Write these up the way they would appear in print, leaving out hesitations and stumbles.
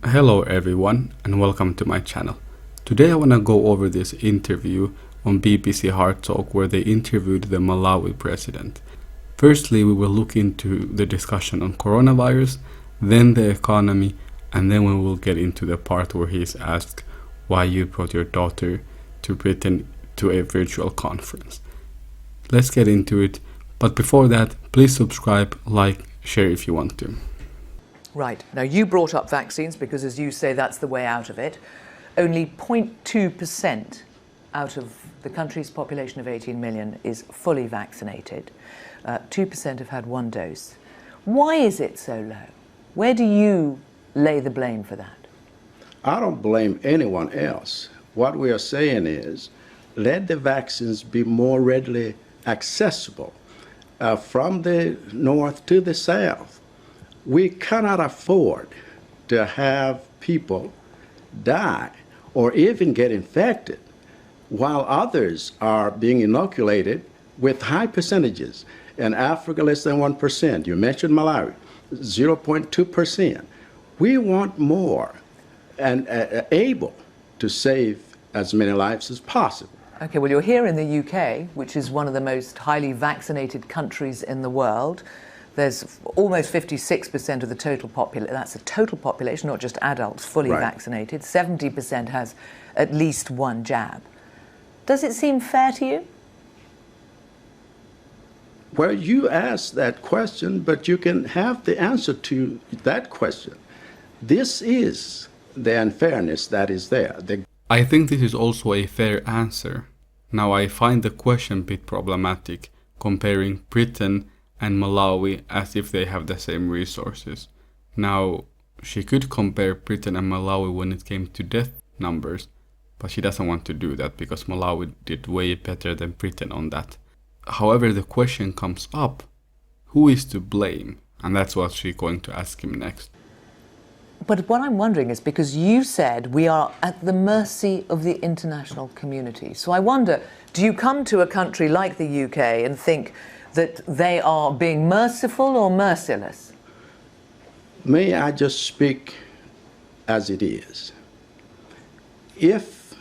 Hello everyone and welcome to my channel. Today I want to go over this interview on BBC Hard Talk where they interviewed the Malawi president. Firstly, we will look into the discussion on coronavirus, then the economy, and then we will get into the part where he is asked why you brought your daughter to Britain to a virtual conference. Let's get into it, but before that, please subscribe, like, share if you want to. Right. Now, you brought up vaccines because, as you say, that's the way out of it. Only 0.2% out of the country's population of 18 million is fully vaccinated. 2% have had one dose. Why is it so low? Where do you lay the blame for that? I don't blame anyone else. What we are saying is let the vaccines be more readily accessible from the north to the south. We cannot afford to have people die or even get infected while others are being inoculated with high percentages. In Africa, less than 1%. You mentioned Malawi, 0.2%. We want more and able to save as many lives as possible. Okay, well, you're here in the UK, which is one of the most highly vaccinated countries in the world. There's almost 56% of the total population, that's the total population, not just adults, fully vaccinated. 70% has at least one jab. Does it seem fair to you? Well, you asked that question, but you can have the answer to that question. This is the unfairness that is there. I think this is also a fair answer. Now, I find the question a bit problematic, comparing Britain and Malawi as if they have the same resources. Now, she could compare Britain and Malawi when it came to death numbers, but she doesn't want to do that because Malawi did way better than Britain on that. However, the question comes up, who is to blame? And that's what she's going to ask him next. But what I'm wondering is because you said we are at the mercy of the international community. So I wonder, do you come to a country like the UK and think that they are being merciful or merciless? May I just speak as it is? If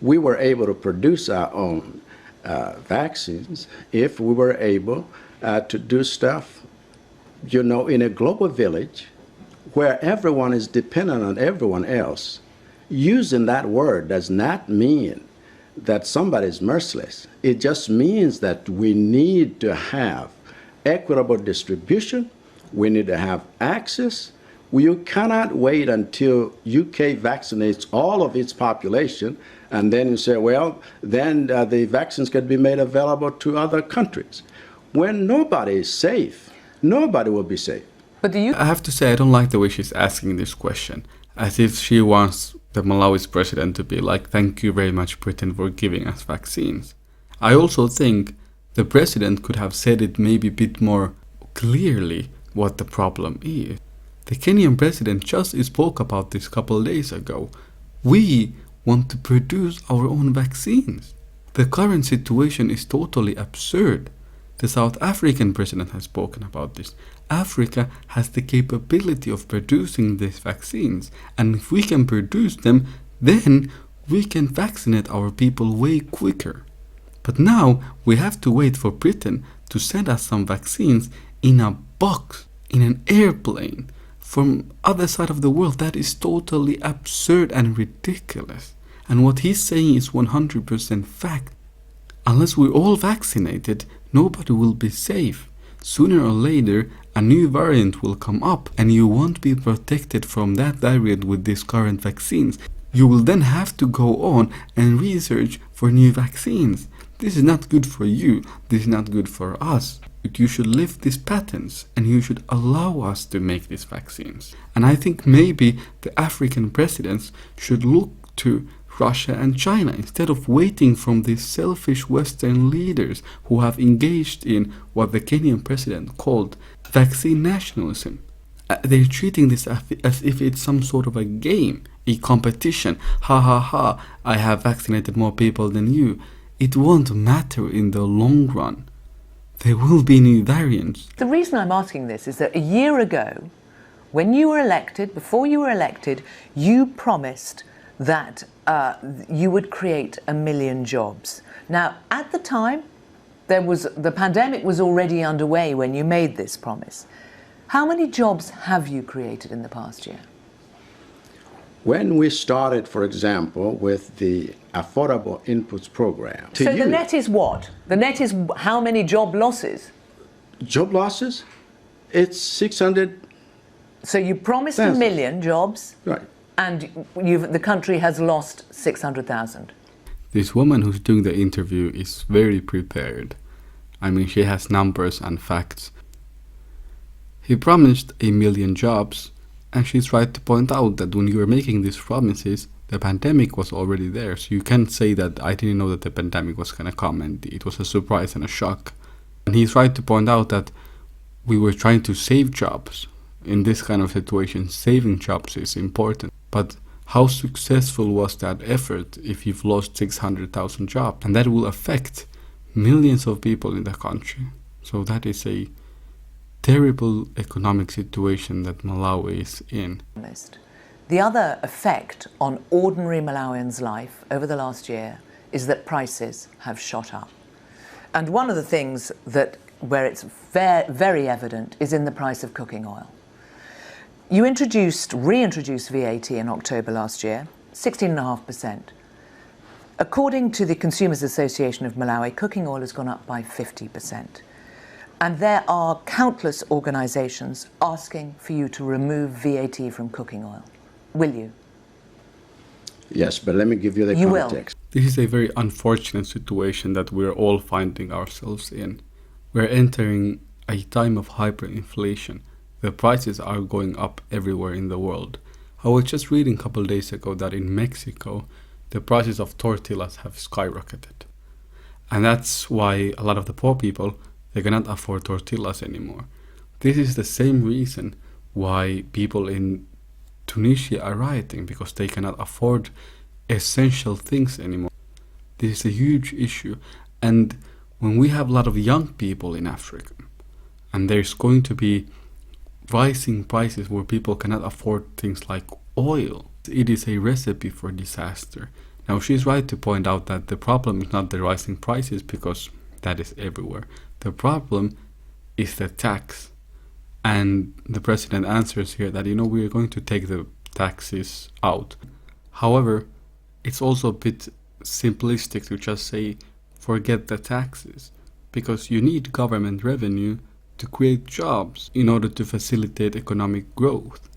we were able to produce our own vaccines, if we were able to do stuff, in a global village where everyone is dependent on everyone else, using that word does not mean that somebody is merciless. It just means that we need to have equitable distribution. We need to have access. You cannot wait until UK vaccinates all of its population and then you say, well, then the vaccines can be made available to other countries. When nobody is safe, nobody will be safe. But I have to say, I don't like the way she's asking this question, as if she wants the Malawi's president to be like, thank you very much, Britain, for giving us vaccines. I also think the president could have said it maybe a bit more clearly what the problem is. The Kenyan president just spoke about this a couple of days ago. We want to produce our own vaccines. The current situation is totally absurd. The South African president has spoken about this. Africa has the capability of producing these vaccines, and if we can produce them, then we can vaccinate our people way quicker. But now we have to wait for Britain to send us some vaccines in a box, in an airplane, from other side of the world. That is totally absurd and ridiculous. And what he's saying is 100% fact. Unless we're all vaccinated, nobody will be safe. Sooner or later, a new variant will come up and you won't be protected from that variant with these current vaccines. You will then have to go on and research for new vaccines. This is not good for you. This is not good for us. You should lift these patents and you should allow us to make these vaccines. And I think maybe the African presidents should look to Russia and China instead of waiting from these selfish Western leaders who have engaged in what the Kenyan president called vaccine nationalism. They're treating this as if it's some sort of a game, a competition. Ha ha ha, I have vaccinated more people than you. It won't matter in the long run. There will be new variants. The reason I'm asking this is that a year ago, when you were elected, before you were elected, you promised that you would create 1 million jobs. Now, at the time, the pandemic was already underway when you made this promise. How many jobs have you created in the past year? When we started, for example, with the Affordable Inputs Program. So the net is what? The net is how many job losses? Job losses? It's 600. So you promised 1 million jobs, right, and the country has lost 600,000. This woman who's doing the interview is very prepared. I mean, she has numbers and facts. He promised 1 million jobs, and she's right to point out that when you were making these promises, the pandemic was already there. So you can't say that I didn't know that the pandemic was going to come and it was a surprise and a shock. And he's right to point out that we were trying to save jobs. In this kind of situation, saving jobs is important. But how successful was that effort if you've lost 600,000 jobs? And that will affect millions of people in the country. So that is a terrible economic situation that Malawi is in. The other effect on ordinary Malawians' life over the last year is that prices have shot up. And one of the things where it's very evident is in the price of cooking oil. You reintroduced VAT in October last year, 16.5%. According to the Consumers Association of Malawi, cooking oil has gone up by 50%. And there are countless organisations asking for you to remove VAT from cooking oil. Will you? Yes, but let me give you the context. This is a very unfortunate situation that we're all finding ourselves in. We're entering a time of hyperinflation. The prices are going up everywhere in the world. I was just reading a couple of days ago that in Mexico, the prices of tortillas have skyrocketed. And that's why a lot of the poor people, they cannot afford tortillas anymore. This is the same reason why people in Tunisia are rioting, because they cannot afford essential things anymore. This is a huge issue. And when we have a lot of young people in Africa, and there's going to be rising prices where people cannot afford things like oil, it is a recipe for disaster. Now, she's right to point out that the problem is not the rising prices, because that is everywhere. The problem is the tax. And the president answers here that, we are going to take the taxes out. However, it's also a bit simplistic to just say, forget the taxes, because you need government revenue to create jobs in order to facilitate economic growth,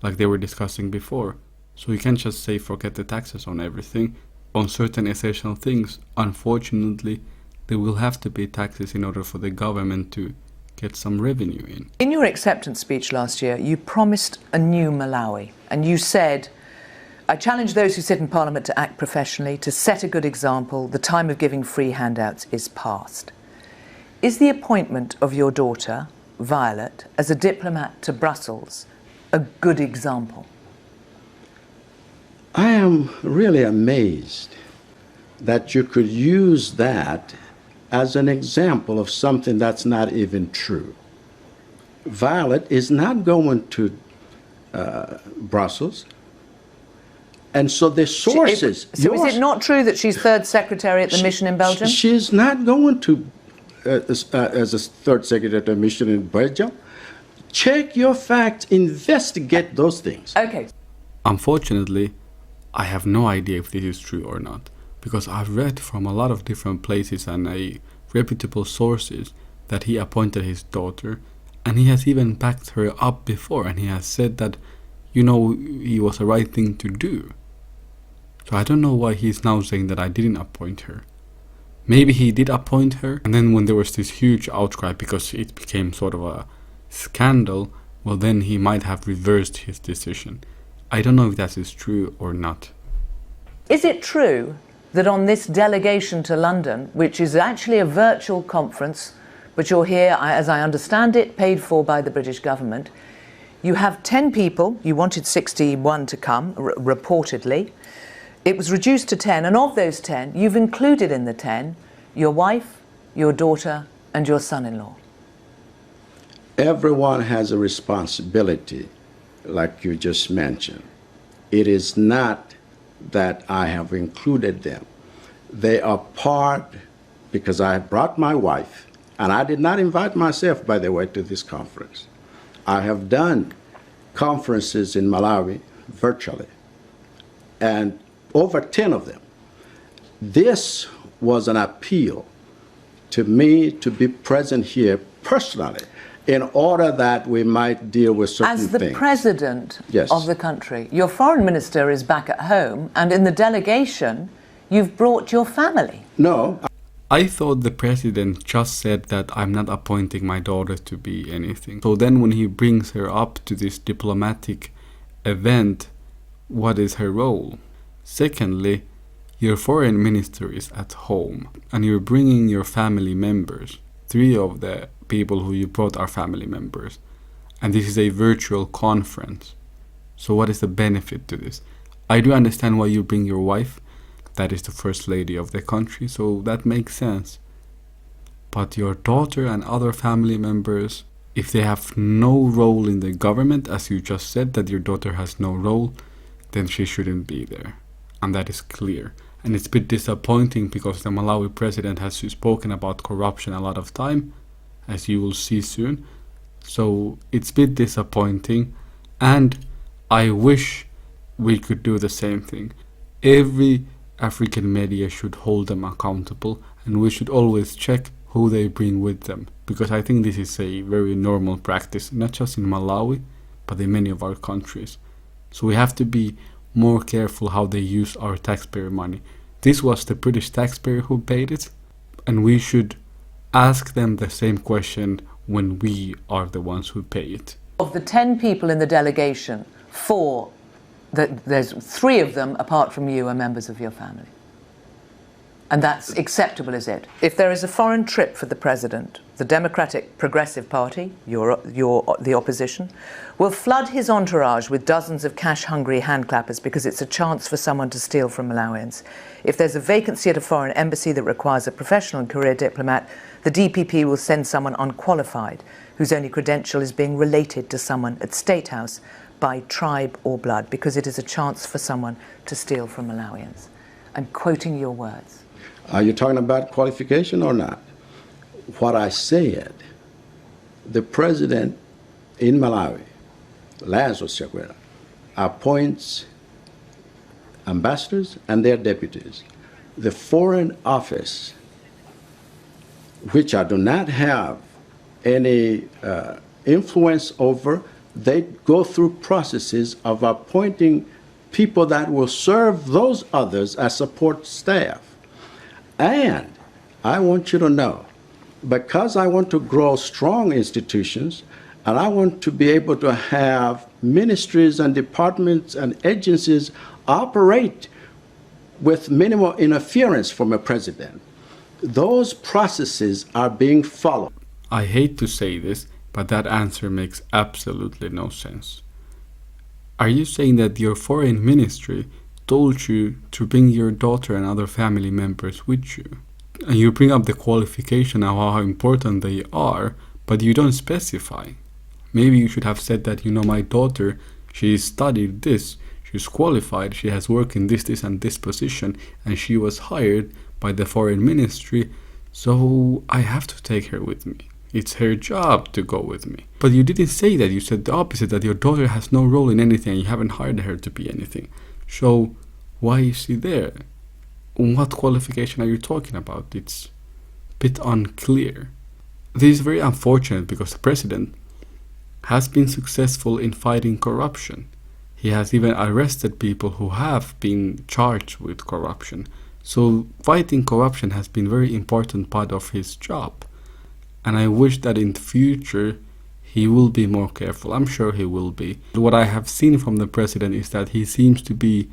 like they were discussing before. So you can't just say forget the taxes on everything. On certain essential things, unfortunately, there will have to be taxes in order for the government to get some revenue in. In your acceptance speech last year, you promised a new Malawi, and you said, I challenge those who sit in Parliament to act professionally, to set a good example. The time of giving free handouts is past. Is the appointment of your daughter, Violet, as a diplomat to Brussels a good example? I am really amazed that you could use that as an example of something that's not even true. Violet is not going to Brussels. And so the sources... is it not true that she's third secretary at the mission in Belgium? She's not going to as a third secretary at the mission in Belgium. Check your facts, investigate those things. Okay. Unfortunately, I have no idea if this is true or not, because I've read from a lot of different places and reputable sources that he appointed his daughter, and he has even backed her up before, and he has said that, it was the right thing to do. So I don't know why he's now saying that I didn't appoint her. Maybe he did appoint her, and then when there was this huge outcry because it became sort of a scandal, well, then he might have reversed his decision. I don't know if that is true or not. Is it true that on this delegation to London, which is actually a virtual conference, but you're here, as I understand it, paid for by the British government, you have 10 people, you wanted 61 to come, reportedly. It was reduced to 10, and of those 10, you've included in the 10 your wife, your daughter, and your son-in-law. Everyone has a responsibility like you just mentioned. It is not that I have included them. They are part, because I brought my wife, and I did not invite myself, by the way, to this conference. I have done conferences in Malawi virtually, and over 10 of them. This was an appeal to me to be present here personally in order that we might deal with certain things. As the president Yes. of the country, your foreign minister is back at home, and in the delegation, you've brought your family. No, I thought the president just said that I'm not appointing my daughter to be anything. So then when he brings her up to this diplomatic event, what is her role? Secondly, your foreign minister is at home and you're bringing your family members. 3 of the people who you brought are family members. And this is a virtual conference. So what is the benefit to this? I do understand why you bring your wife. That is the first lady of the country, so that makes sense. But your daughter and other family members, if they have no role in the government, as you just said that your daughter has no role, then she shouldn't be there. And that is clear. And it's a bit disappointing because the Malawi president has spoken about corruption a lot of time, as you will see soon. So it's a bit disappointing, and I wish we could do the same thing. Every African media should hold them accountable, and we should always check who they bring with them, because I think this is a very normal practice, not just in Malawi, but in many of our countries. So we have to be more careful how they use our taxpayer money. This was the British taxpayer who paid it, and we should ask them the same question when we are the ones who pay it. Of the 10 people in the delegation, there's 3 of them, apart from you, are members of your family. And that's acceptable, is it? If there is a foreign trip for the president, the Democratic Progressive Party, the opposition, will flood his entourage with dozens of cash-hungry handclappers because it's a chance for someone to steal from Malawians. If there's a vacancy at a foreign embassy that requires a professional and career diplomat, the DPP will send someone unqualified, whose only credential is being related to someone at State House by tribe or blood, because it is a chance for someone to steal from Malawians. I'm quoting your words. are you talking about qualification or not? What I said, the president in Malawi, Lazarus Chakweras, appoints ambassadors and their deputies. The Foreign Office, which I do not have any influence over, they go through processes of appointing people that will serve those others as support staff. And I want you to know, because I want to grow strong institutions, and I want to be able to have ministries and departments and agencies operate with minimal interference from a president, those processes are being followed. I hate to say this, but that answer makes absolutely no sense. Are you saying that your foreign ministry told you to bring your daughter and other family members with you? And you bring up the qualification of how important they are, but you don't specify. Maybe you should have said that, my daughter, she studied this, she's qualified, she has worked in this and this position, and she was hired by the foreign ministry, so I have to take her with me. It's her job to go with me. But you didn't say that. You said the opposite, that your daughter has no role in anything and you haven't hired her to be anything. So why is she there? What qualification are you talking about? It's a bit unclear. This is very unfortunate because the president has been successful in fighting corruption. He has even arrested people who have been charged with corruption. So fighting corruption has been a very important part of his job. And I wish that in the future he will be more careful. I'm sure he will be. What I have seen from the president is that he seems to be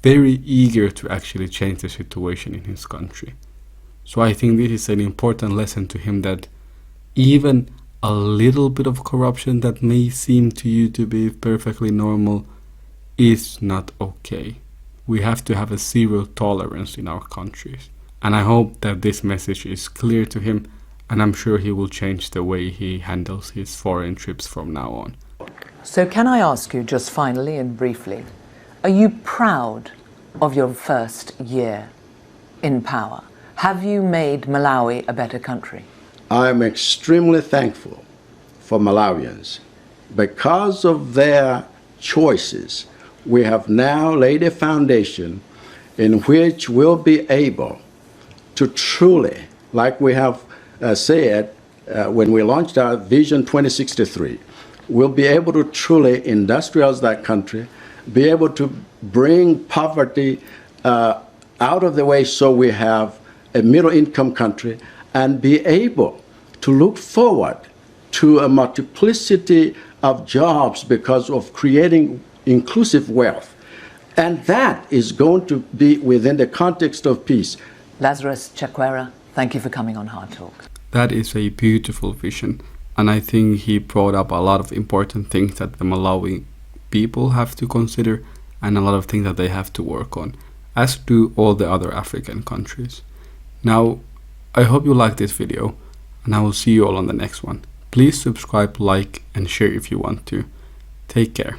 very eager to actually change the situation in his country. So I think this is an important lesson to him, that even a little bit of corruption that may seem to you to be perfectly normal is not okay. We have to have a zero tolerance in our countries. And I hope that this message is clear to him, and I'm sure he will change the way he handles his foreign trips from now on. So can I ask you just finally and briefly, are you proud of your first year in power? Have you made Malawi a better country? I am extremely thankful for Malawians. Because of their choices, we have now laid a foundation in which we'll be able to truly, like we have said when we launched our Vision 2063, we'll be able to truly industrialize that country, be able to bring poverty out of the way so we have a middle-income country, and be able to look forward to a multiplicity of jobs because of creating inclusive wealth. And that is going to be within the context of peace. Lazarus Chakwera, thank you for coming on Hard Talk. That is a beautiful vision, and I think he brought up a lot of important things that the Malawi people have to consider and a lot of things that they have to work on, as do all the other African countries. Now, I hope you liked this video, and I will see you all on the next one. Please subscribe, like, and share if you want to. Take care.